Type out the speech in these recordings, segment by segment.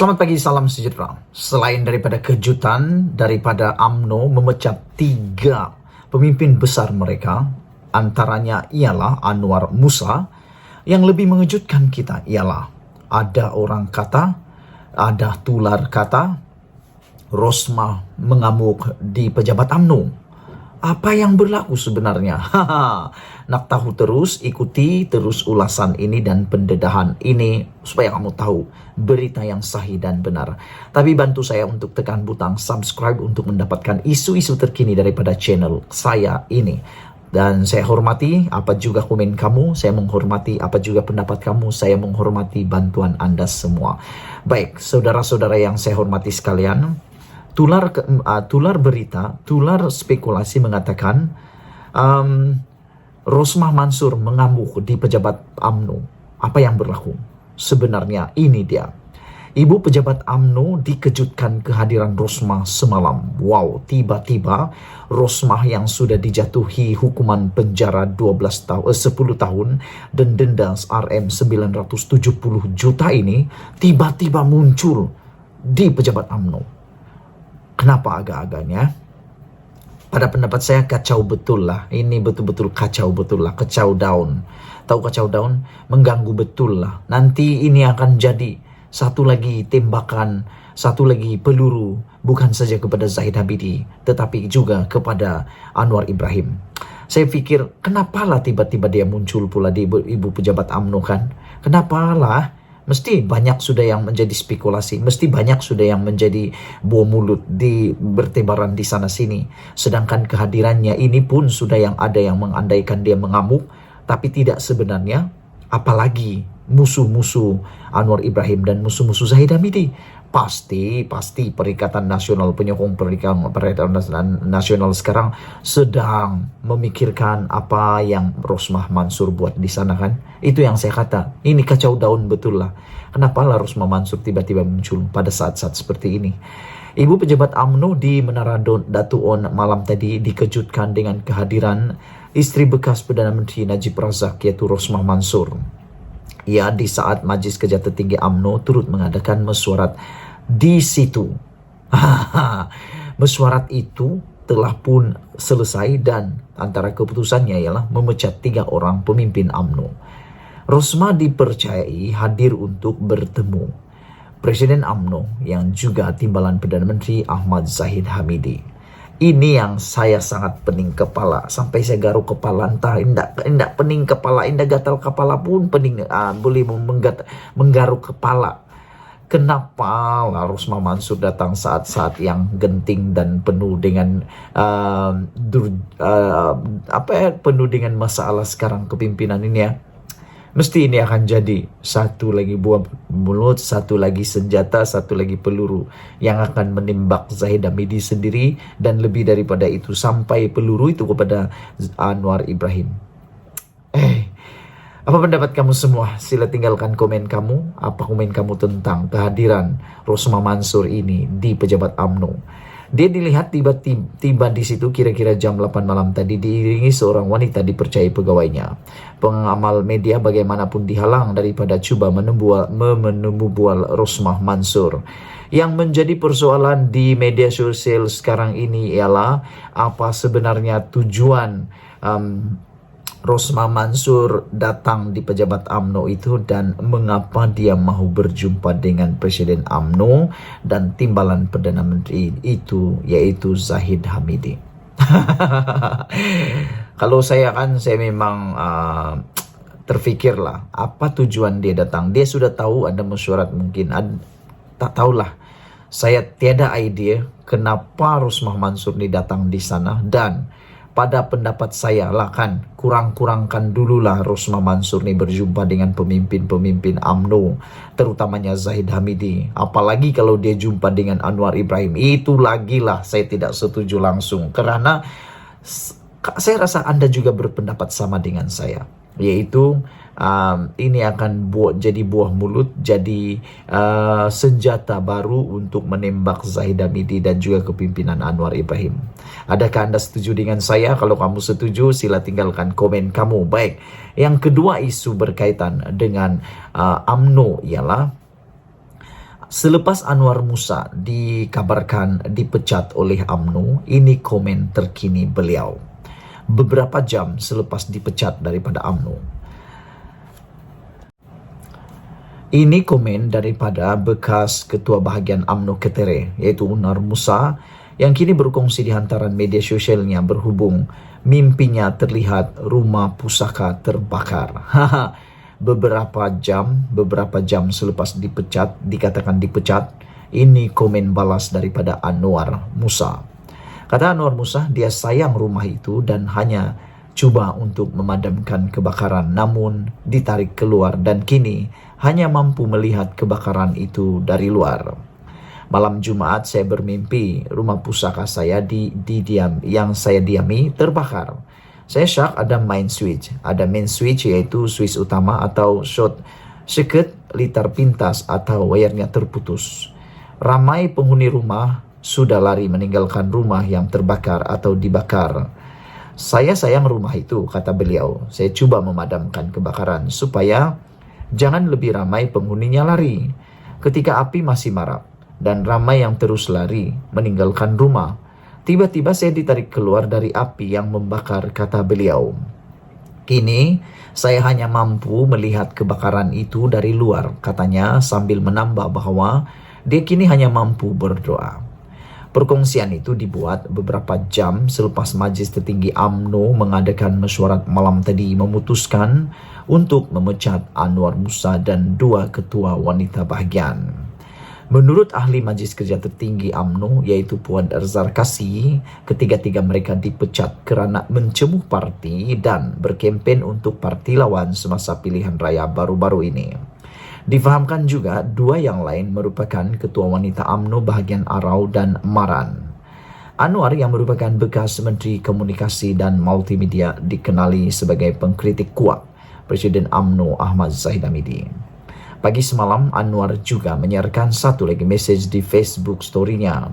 Selamat pagi, salam sejahtera. Selain daripada kejutan daripada UMNO memecat 3 pemimpin besar mereka, antaranya ialah Anwar Musa, yang lebih mengejutkan kita ialah ada orang kata, ada tular kata, Rosmah mengamuk di pejabat UMNO. Apa yang berlaku sebenarnya? Nak tahu terus, ikuti terus ulasan ini dan pendedahan ini supaya kamu tahu berita yang sahih dan benar. Tapi bantu saya untuk tekan butang subscribe untuk mendapatkan isu-isu terkini daripada channel saya ini. Dan saya hormati apa juga komen kamu, saya menghormati apa juga pendapat kamu, saya menghormati bantuan Anda semua. Baik, saudara-saudara yang saya hormati sekalian, tular berita, tular spekulasi mengatakan Rosmah Mansur mengamuk di pejabat UMNO. Apa yang berlaku? Sebenarnya ini dia. Ibu pejabat UMNO dikejutkan kehadiran Rosmah semalam. Wow, tiba-tiba Rosmah yang sudah dijatuhi hukuman penjara 10 tahun dan denda Rm 970 juta ini tiba-tiba muncul di pejabat UMNO. Kenapa agak-agaknya? Pada pendapat saya kacau betul lah. Ini betul-betul kacau betul lah. Kacau daun. Tahu kacau daun? Mengganggu betul lah. Nanti ini akan jadi satu lagi tembakan, satu lagi peluru. Bukan saja kepada Zahid Hamidi, tetapi juga kepada Anwar Ibrahim. Saya pikir, kenapalah tiba-tiba dia muncul pula di ibu pejabat UMNO kan? Kenapalah? Mesti banyak sudah yang menjadi spekulasi, mesti banyak sudah yang menjadi buah mulut di bertebaran di sana sini. Sedangkan kehadirannya ini pun sudah yang ada yang mengandaikan dia mengamuk, tapi tidak sebenarnya. Apalagi musuh-musuh Anwar Ibrahim dan musuh-musuh Zahid Hamidi. Pasti Perikatan Nasional, penyokong Perikatan Nasional sekarang sedang memikirkan apa yang Rosmah Mansur buat di sana kan. Itu yang saya kata, ini kacau daun betul lah. Kenapa lah Rosmah Mansur tiba-tiba muncul pada saat-saat seperti ini? Ibu pejabat UMNO di Menara Datu On malam tadi dikejutkan dengan kehadiran istri bekas Perdana Menteri Najib Razak, yaitu Rosmah Mansur. Ya, di saat Majlis Kerja Tertinggi UMNO turut mengadakan mesyuarat di situ. Mesyuarat itu telah pun selesai dan antara keputusannya ialah memecat 3 orang pemimpin UMNO. Rosmah dipercayai hadir untuk bertemu Presiden UMNO yang juga timbalan Perdana Menteri Ahmad Zahid Hamidi. Ini yang saya sangat pening kepala. Sampai saya garuk kepala. Entah indak pening kepala, indak gatal kepala pun pening. Boleh menggaruk kepala. Kenapa Rosmah Mansur datang saat-saat yang genting dan penuh dengan penuh dengan masalah sekarang kepimpinan ini ya. Mesti ini akan jadi satu lagi buah mulut, satu lagi senjata, satu lagi peluru yang akan menembak Zahid Hamidi sendiri dan lebih daripada itu sampai peluru itu kepada Anwar Ibrahim. Apa pendapat kamu semua? Sila tinggalkan komen kamu. Apa komen kamu tentang kehadiran Rosmah Mansur ini di pejabat UMNO? Dia dilihat tiba-tiba di situ kira-kira jam 8 malam tadi diiringi seorang wanita dipercayai pegawainya. Pengamal media bagaimanapun dihalang daripada cuba menemubual Rosmah Mansur. Yang menjadi persoalan di media sosial sekarang ini ialah apa sebenarnya tujuan Rosmah Mansur datang di pejabat UMNO itu dan mengapa dia mahu berjumpa dengan Presiden UMNO dan timbalan Perdana Menteri itu yaitu Zahid Hamidi. Kalau saya memang terfikirlah apa tujuan dia datang. Dia sudah tahu ada mesyuarat mungkin. Tak tahulah. Saya tiada idea kenapa Rosmah Mansur ini datang di sana dan pada pendapat saya lah kan kurang-kurangkan dululah Rosmah Mansur ini berjumpa dengan pemimpin-pemimpin UMNO terutamanya Zahid Hamidi. Apalagi kalau dia jumpa dengan Anwar Ibrahim, itu lagi lah saya tidak setuju langsung. Karena saya rasa Anda juga berpendapat sama dengan saya, yaitu ini akan jadi buah mulut, jadi senjata baru untuk menembak Zahid Hamidi dan juga kepimpinan Anwar Ibrahim. Adakah Anda setuju dengan saya? Kalau kamu setuju, sila tinggalkan komen kamu. Baik, yang kedua isu berkaitan dengan UMNO ialah Selepas Anwar Musa dikabarkan dipecat oleh UMNO, ini komen terkini beliau. Beberapa jam selepas dipecat daripada UMNO. Ini komen daripada bekas Ketua Bahagian UMNO Ketere, iaitu Anwar Musa, yang kini berkongsi di hantaran media sosialnya berhubung mimpinya terlihat rumah pusaka terbakar. beberapa jam selepas dikatakan dipecat, ini komen balas daripada Anwar Musa. Kata Anwar Musa, dia sayang rumah itu dan hanya cuba untuk memadamkan kebakaran, namun ditarik keluar dan kini hanya mampu melihat kebakaran itu dari luar. Malam Jumat saya bermimpi rumah pusaka saya yang saya diami terbakar. Saya syak ada main switch yaitu switch utama atau short circuit, litar pintas atau wayarnya terputus. Ramai penghuni rumah sudah lari meninggalkan rumah yang terbakar atau dibakar. Saya sayang rumah itu, kata beliau. Saya cuba memadamkan kebakaran supaya jangan lebih ramai penghuninya lari. Ketika api masih marak dan ramai yang terus lari meninggalkan rumah, tiba-tiba saya ditarik keluar dari api yang membakar, kata beliau. Kini saya hanya mampu melihat kebakaran itu dari luar, katanya sambil menambah bahwa dia kini hanya mampu berdoa. Perkongsian itu dibuat beberapa jam selepas Majlis Tertinggi UMNO mengadakan mesyuarat malam tadi memutuskan untuk memecat Anwar Musa dan 2 ketua wanita bahagian. Menurut ahli Majlis Kerja Tertinggi UMNO, yaitu Puan Erzar Kasih, ketiga-tiga mereka dipecat kerana mencemuh parti dan berkempen untuk parti lawan semasa pilihan raya baru-baru ini. Difahamkan juga 2 yang lain merupakan ketua wanita UMNO bahagian Arau dan Maran. Anwar yang merupakan bekas Menteri Komunikasi dan Multimedia dikenali sebagai pengkritik kuat Presiden UMNO Ahmad Zahid Hamidi. Pagi semalam, Anwar juga menyiarkan satu lagi mesej di Facebook story-nya.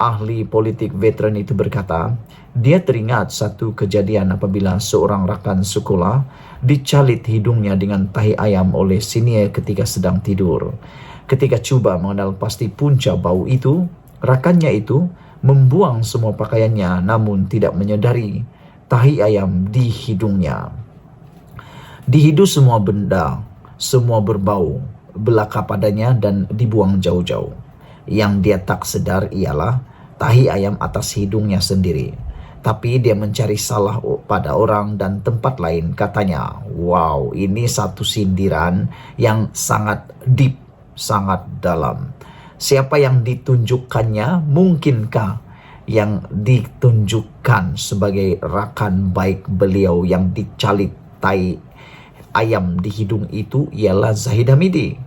Ahli politik veteran itu berkata, dia teringat satu kejadian apabila seorang rakan sekolah dicalit hidungnya dengan tahi ayam oleh senior ketika sedang tidur. Ketika cuba mengenal pasti punca bau itu, rakannya itu membuang semua pakaiannya namun tidak menyadari tahi ayam di hidungnya. Dihidu semua benda, semua berbau, belaka padanya dan dibuang jauh-jauh. Yang dia tak sedar ialah tahi ayam atas hidungnya sendiri. Tapi dia mencari salah pada orang dan tempat lain, katanya. Wow, ini satu sindiran yang sangat deep, sangat dalam. Siapa yang ditunjukkannya? Mungkinkah yang ditunjukkan sebagai rakan baik beliau yang dicalit tahi ayam di hidung itu ialah Zahid Hamidi?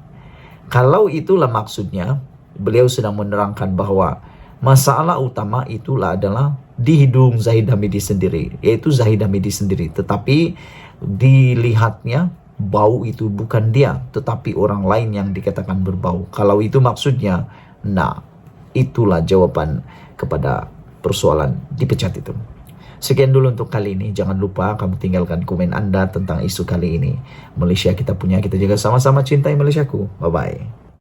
Kalau itulah maksudnya, beliau sedang menerangkan bahwa masalah utama itulah adalah di hidung Zahid Hamidi sendiri, yaitu Zahid Hamidi sendiri. Tetapi dilihatnya bau itu bukan dia, tetapi orang lain yang dikatakan berbau. Kalau itu maksudnya, nah itulah jawaban kepada persoalan dipecat itu. Sekian dulu untuk kali ini. Jangan lupa kamu tinggalkan komen Anda tentang isu kali ini. Malaysia kita punya, kita jaga sama-sama cintai Malaysiaku. Bye-bye.